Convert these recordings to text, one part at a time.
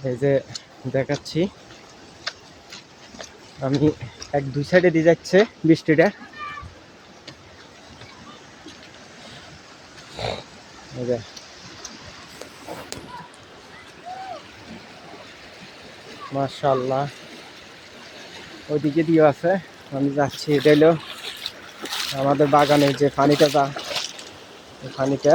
এই যে দেখাচ্ছি আমি এক দুই সাইডে দিয়ে যাচ্ছে বৃষ্টিটা। এই যে মাশাআল্লাহ ওইদিকে দিয়ে আছে, আমি যাচ্ছি। এটা হলো আমাদের বাগানের যে পানিটা, পানিটা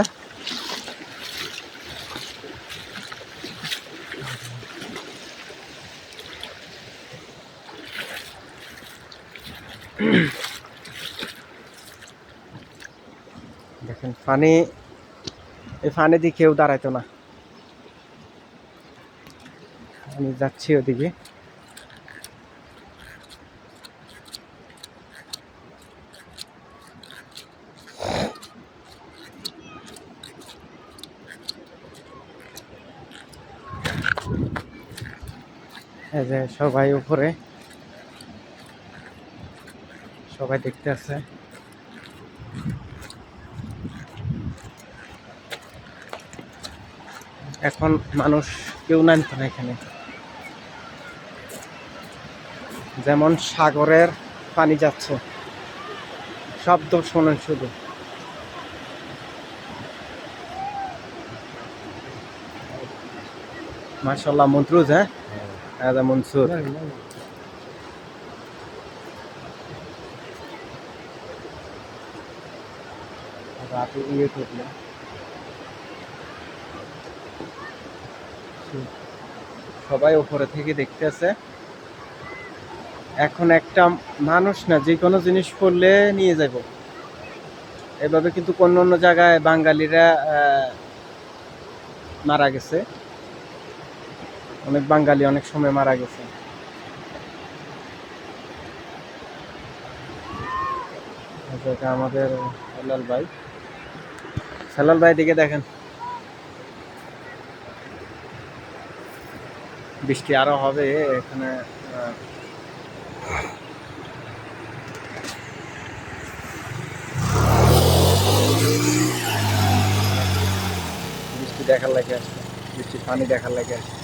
দেখেন, পানি, এই পানি দিয়ে কেউ দাঁড়াইতো না। আমি যাচ্ছি ওদিকে। এই যে সবাই উপরে, সবাই দেখতে আছে। এখন মানুষ কেউ নামতো না এখানে, যেমন সাগরের পানি যাচ্ছে, শব্দ শোনেন শুধু। মাশাআল্লাহ মন্ত্রুজ, হ্যাঁ মনসুর। রাতে ইয়ে করলে সবাই উপরে থেকে দেখতেছে। এখন একটা মানুষ না, যে কোনো জিনিস পড়লে নিয়ে যাব এভাবে, কিন্তু অন্য অন্য জায়গায় বাঙালিরা মারা গেছে, অনেক বাঙালি অনেক সময় মারা গেছে। এটা আমাদের হেলাল ভাই দিকে দেখেন, বৃষ্টি আরো হবে এখানে। বৃষ্টি দেখার লাগে আসছে, বৃষ্টির পানি দেখার লাগে আসছে।